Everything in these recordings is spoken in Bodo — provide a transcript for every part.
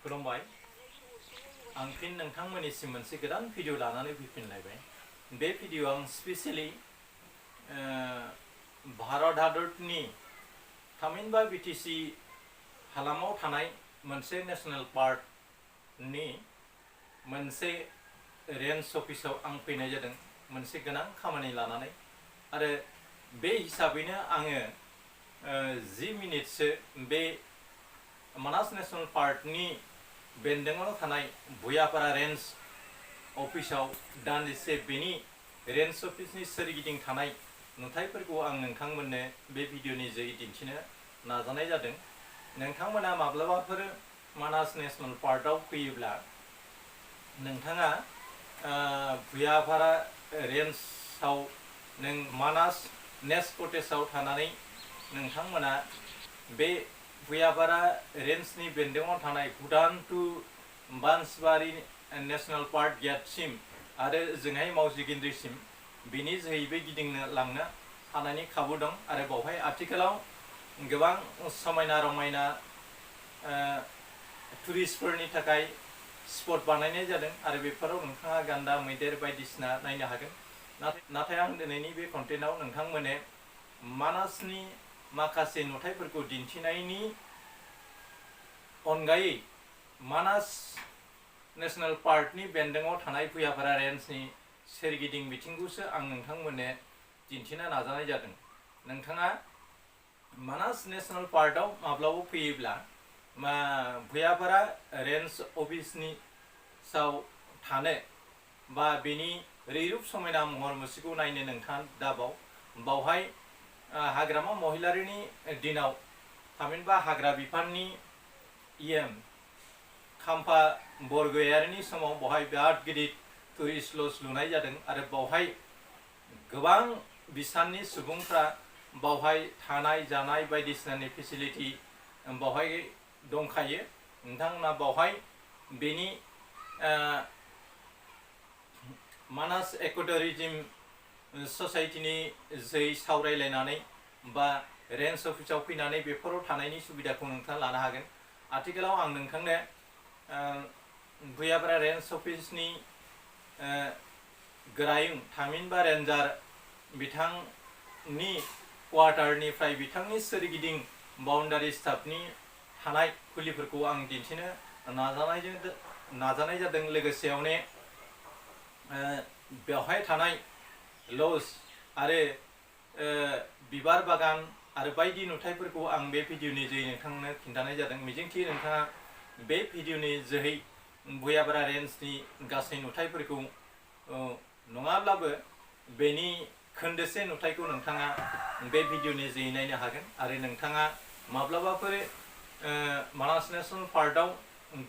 खुलुमबाय आं फिन नोंथांमोननिसिम मोनसे गोदान भिडिअ लानानै फैफिनलायबाय। बे भिडिअ आं स्पेशली भारत हादरनि थामहिनबा बिटिसि हालामाव थानाय मोनसे नेशनेल पार्कनि मोनसे रेन्ज अफिसाव आं फैनाय जादों मोनसे गोनां खामानि लानानै आरो बे हिसाबैनो आङो 10 मिनिटसो बे मानास नेशनेल पार्कनि बेन्दोङाव थानाय भुयापारा रेन्ज अफिसाव दान्दिसे बेनि रेन्ज अफिसनि सोरगिदिं थानाय नुथायफोरखौ आं नोंथांमोननो बे भिडिअनि जोहै दिन्थिनो नाजानाय जादों। नोंथांमोना माब्लाबाफोर मानास नेशनेल पार्कआव फैयोब्ला नोंथाङा भुयापारा रेन्जआव नों मानास नेस्ट कटेजआव थानानै नोंथांमोना बे भुयापारा रेन्जनि बेन्दोङाव थानाय भुटान टु बांसबारि नेशनेल पार्क गेटसिम आरो जोंहाय मावजि गेन्द्रिसिम बिनि जोहैबो गिदिंनो लांनो हानायनि खाबु दं आरो बावहाय आथिखालाव गोबां समायना रमायना टुरिस्टफोरनि थाखाय स्पट बानायनाय जादों आरो बेफोराव नोंथाङा गान्दा मैदेर बायदिसिना नायनो हागोन। नाथाय आं दिनैनि बे कन्टेन्टआव नोंथांमोननो मानासनि माखासे नुथायफोरखौ दिन्थिनायनि अनगायै मानास नेशनेल पार्कनि बेन्दोङाव थानाय भुयापारा रेन्जनि सोरगिदिं बिथिंखौसो आं नोंथांमोननो दिन्थिनो नाजानाय जादों। नोंथाङा मानास नेशनेल पार्कआव माब्लाबा फैयोब्ला भुयापारा रेन्ज अफिसनि साव थानो बा बेनि रैरुब समायना महर मुस्रिखौ नायनो नोंथाङा दाबाव बावहाय हाग्रामा महिलारिनि दिनाव थामहिनबा हाग्रा बिफाननि खाम्फा बरगयारिनि समाव बावहाय बिराद गिदिर टुरिस्ट लज लुनाय जादों आरो बावहाय गोबां बिसाननि सुबुंफ्रा बावहाय थानाय जानाय बायदिसिनानि फेसिलिटि बावहाय दंखायो। नोंथांमोना बावहाय बेनि मानास इक'टुरिज्म ससाइटिनि जोहै सावरायलायनानै बा रेन्ज अफिसाव फैनानै बेफोराव थानायनि सुबिदाखौ नोंथाङा लानो हागोन। आथिखालाव आं नोंथांनो भुयापारा रेन्ज अफिसनि गोरायुं थामहिनबा रेन्जार बिथांनि क्वार्टारनिफ्राय बिथांनि सोरगिदिं बाउन्डारि स्टाफनि थानाय खुलिफोरखौ आं दिन्थिनो नाजानाय जादों। लोगोसेयावनो बेवहाय थानाय लज आरो बिबार बागान आरो बायदि नुथायफोरखौ आं बे भिडिअनि जोहै नोंथांनो खिन्थानाय जादों। मिजिंथि नोंथाङा बे भिडिअनि जोहै भुयापारा रेन्जनि गासै नुथायफोरखौ नङाब्लाबो बेनि खोन्दोसे नुथायखौ नोंथाङा बे भिडिअनि जोहै नायनो हागोन आरो नोंथाङा माब्लाबाफोर मानास नेशनेल पार्कआव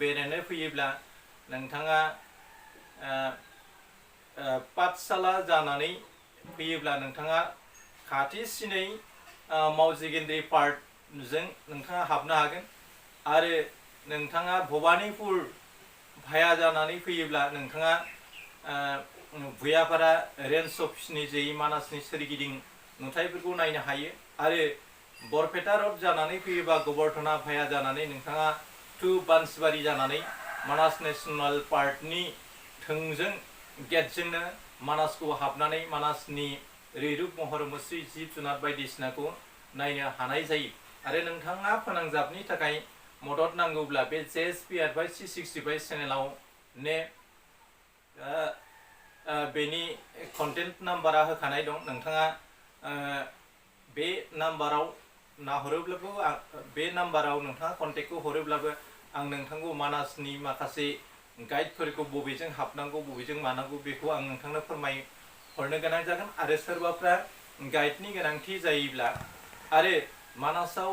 बेरायनो फैयोब्ला नोंथाङा पाठशाला जानानै फैयोब्ला नोंथाङा खाथिसिनै मावजि गेन्द्रि पार्कजों नोंथाङा हाबनो हागोन आरो नोंथाङा भबानिपुर भाया जानानै फैयोब्ला नोंथाङा भुयापारा रेन्ज अफिसनि जोहै मानासनि सोरगिदिं नुथायफोरखौ नायनो हायो आरो बरपेटा रड जानानै फैयोबा गबर्धना भाया जानानै नोंथाङा टु बांसबारि जानानै मानास नेशनेल पार्कनि थोंजों गेटजोंनो मानासखौ हाबनानै मानासनि रैरुब महर मुस्रि जिब जुनार बायदिसिनाखौ नायनो हानाय जायो आरो नोंथाङा फोनांजाबनि थाखाय मदद नांगौब्ला बे JSP एडभाइस C65 चेनेलाव बेनि कन्टेन्ट नाम्बारा होखानाय दं। नोंथाङा बे नाम्बाराव नाहरोब्लाबो बे नाम्बाराव नोंथाङा कन्टेक्टखौ हरोब्लाबो आं नोंथांखौ मानासनि माखासे गाइडफोरखौ बबेजों हाबनांगौ बबेजों मानांगौ बेखौ आं नोंथांनो फोरमायहरनो गोनां जागोन आरो सोरबाफ्रा गाइडनि गोनांथि जायोब्ला आरो मानासाव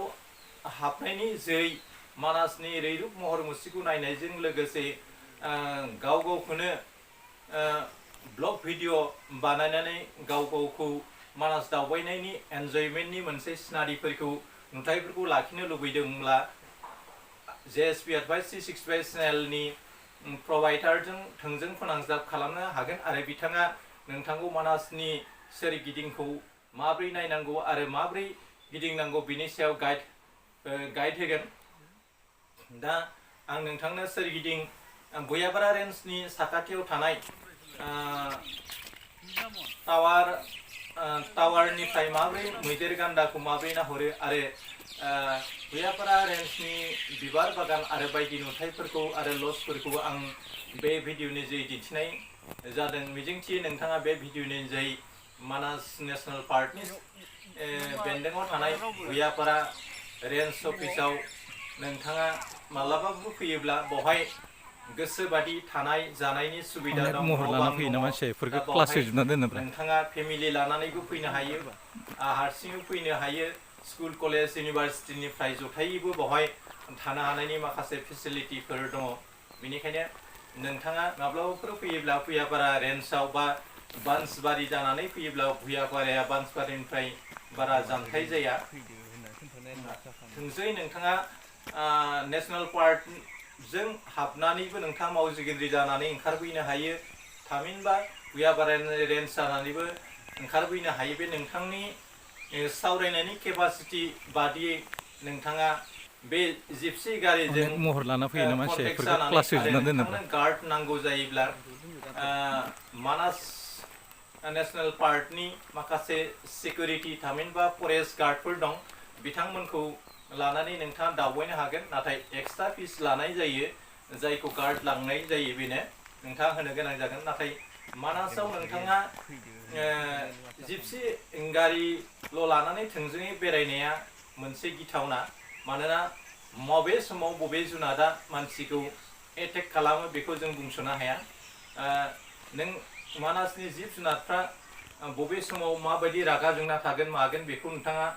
हाबनायनि जोहै मानासनि रैरुब महर मुस्रिखौ नायनायजों लोगोसे गाव गावखौनो ब्लग भिडिअ बानायनानै गाव गावखौ मानास दावबायनायनि एन्जयमेन्टनि मोनसे सिनारिफोरखौ नुथायफोरखौ लाखिनो लुबैदोंब्ला JSP एडभाइस C65 चेनेलनि प्रभाइडारजों थोंजों फोनांजाब खालामनो हागोन आरो बिथाङा नोंथांखौ मानासनि सोरगिदिंखौ माबोरै नायनांगौ आरो माबोरै गिदिंनांगौ बिनि सायाव गाइड होगोन। दा आं नोंथांनो सोरगिदिं भुयापारा रेन्जनि साखाथियाव थानाय टावारनिफ्राय माबोरै मैदेर गान्दाखौ माबोरै नाहरो आरो भुयापारा रेन्जनि बिबार बागान आरो बायदि नुथायफोरखौ आरो लजफोरखौ आं बे भिडिअनि जोहै दिन्थिनाय जादों। मिजिंथियो नोंथाङा बे भिडिअनि जोहै मानास नेसनेल पार्कनि बेन्दोङाव थानाय भुयापारा रेन्ज अफिसाव नोंथाङा मालाबाबो फैयोब्ला बेवहाय गोसोबादि थानाय जानायनि सुबिदा दं, महर लाना फैयो ना मानसिफोरखौ क्लास होजोबना दोनोब्रा नोंथाङा फेमिलि लानानैबो फैनो हायो, हारसिङै फैनो हायो। स्कुल कलेज इउनिभार्सिटिनिफ्राय जथायैबो बेवहाय थानो हानायनि माखासे फेसिलिटिफोर दङ। बेनिखायनो नोंथाङा माब्लाबाफोर फैयोब्ला भुयापारा रेन्जआव बा बान्सबारि जानानै फैयोब्ला भुयापाराया बान्सबारिनिफ्राय बारा जानथाय जाया। थोंजोङै नोंथाङा नेसनेल पार्कजों हाबनानैबो नोंथाङा मावजिगिन्द्रि जानानै ओंखारबोनो हायो, थामहिनबा भुयापारा रेन्ज जानानैबो ओंखारबोनो हायो। बे नोंथांनि सावरायनायनि केपासिटि बादियै नोंथाङा बे जिपसि गारिजों महर लाना फैयो ना कन्टेक्ट मानसिफोरखौ जानानै क्लास आरो होजोबना दोनोब्रा नोंथांनो गार्ड नांगौ जायोब्ला मानास नेसनेल पार्कनि माखासे सिकिउरिटि थामहिनबा फरेस्ट गार्डफोर दं, बिथांमोनखौ लानानै नोंथाङा दावबायनो हागोन। नाथाय एक्सट्रा फिस लानाय जायो, जायखौ गार्ड लांनाय जायो बेनो नोंथाङा होनो गोनां जागोन। नाथाय मानासाव नोंथाङा जिपसि गारिल' लानानै थोंजोङै बेरायनाया मोनसे गिथावना, मानोना बबे समाव बबे जुनादा मानसिखौ एटेक खालामो बेखौ जों बुंस'नो हाया। नों मानासनि जिब जुनारफ्रा बबे समाव माबायदि रागा जोंना थागोन मागोन बेखौ नोंथाङा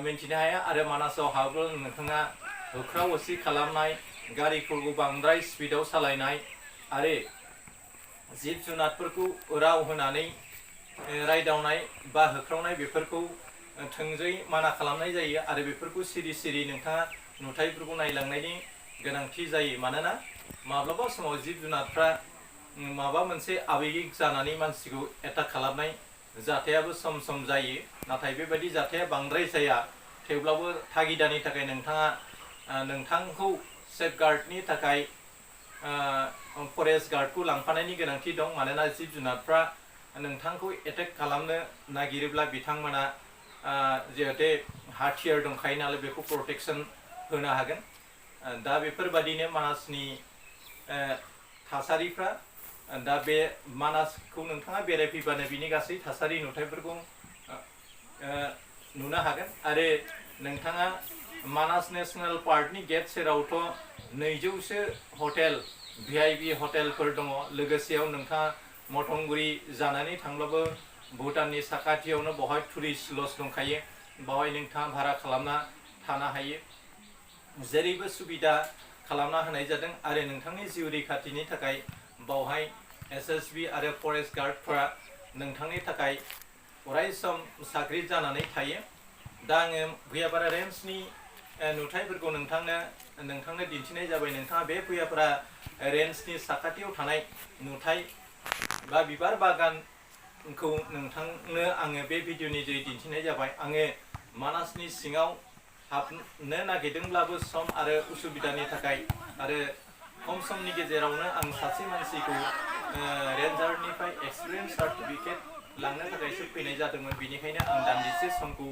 मिन्थिनो हाया। आरो मानासाव हाबोब्ला नोंथाङा होख्राव होसि खालामनाय, गारिखौ बांद्राय स्पिडाव सालायनाय आरो जिब जुनारफोरखौ राव होनानै रायदावनाय बा होख्रावनाय बेफोरखौ थोंजोङै माना खालामनाय जायो। आरो बेफोरखौ सिरि सिरि नोंथाङा नुथायफोरखौ नायलांनायनि गोनांथि जायो, मानोना माब्लाबा समाव जिब जुनारफ्रा माबा मोनसे आबेगिक जानानै मानसिखौ एटाक खालामनाय जाथायाबो सम सम जायो। नाथाय बेबायदि जाथाया बांद्राय जाया, थेवब्लाबो थागिदानि थाखाय नोंथाङा नोंथांखौ सेफगार्डनि थाखाय फरेस्ट गार्डखौ लांफानायनि गोनांथि दं। मानोना जिब जुनारफ्रा नोंथांखौ एटेक खालामनो नागिरोब्ला बिथांमोना जिहेतु हाथियार दंखायो नालाय बेखौ प्रटेकसन होनो हागोन। दा बेफोरबादिनो मानासनि थासारिफ्रा, दा बे मानासखौ नोंथाङा बेरायफैबानो बिनि गासै थासारि नुथायफोरखौ नुनो हागोन। आरो नोंथाङा मानास नेसनेल पार्कनि गेट सेरावथ' 200सो हटेल VIP हटेलफोर दङ। लोगोसेयाव नोंथाङा मथंगुरि जानानै थांब्लाबो भुटाननि साखाथियावनो बेवहाय टुरिस्ट लज दंखायो, बेवहाय नोंथाङा भारा खालामना थानो हायो। जेरैबो सुबिदा खालामना होनाय जादों। आरो नोंथांनि जिउ रैखाथिनि थाखाय बावहाय SSB आरो फरेस्ट गार्डफोरा नोंथांनि थाखाय अरायसम साग्रिद जानानै थायो। दा आङो भुयापारा रेन्जनि नुथायफोरखौ नोंथांनो दिन्थिनाय जाबाय। नोंथाङा बे भुयापारा रेन्जनि साखाथियाव थानाय नुथाय बा बिबार बागानखौ नोंथांनो आङो बे भिडिअनि जोहै दिन्थिनाय जाबाय। आङो मानासनि सिङाव हाबनो नागिरदोंब्लाबो सम आरो उसुबिदानि थाखाय आरो खम समनि गेजेरावनो आं सासे मानसिखौ रेन्जारनिफ्राय एक्सपिरियेन्स सार्टिफिकेट लांनो थाखायसो फैनाय जादोंमोन। बेनिखायनो आं दान्दिसे समखौ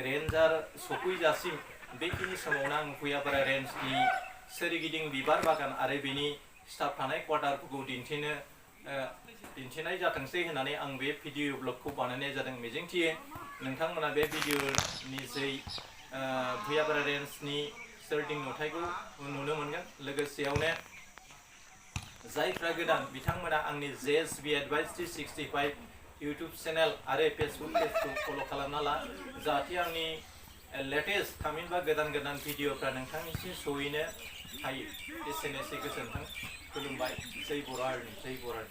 रेन्जार सफैजासिम बेखिनि समावनो आं भुयापारा रेन्जनि सोरगिदिं बिबार बागान आरो बेनि स्टाफ थानाय क्वार्टारफोरखौ दिन्थिनाय जाथोंसै होननानै आं बे भिडिअ ब्लगखौ बानायनाय जादों। मिजिंथियो नोंथांमोना बे भिडिअनि जोहै भुयापारा रेन्जनि सोरगिदिं नुथायखौ नुनो मोनगोन। लोगोसेयावनो जायफ्रा गोदान बिथांमोना आंनि JSB Advice 365 इउटुब चेनेल आरो फेसबुक पेजखौ फल' खालामना ला, जाहाथे आंनि लेटेस्ट थामहिनबा गोदान भिडिअफ्रा नोंथांनिसिम सहैनो हायो। एसेनोसै, गोजोन्थों, खुलुमबाय। जै बर' हारि, जै बर' हारि।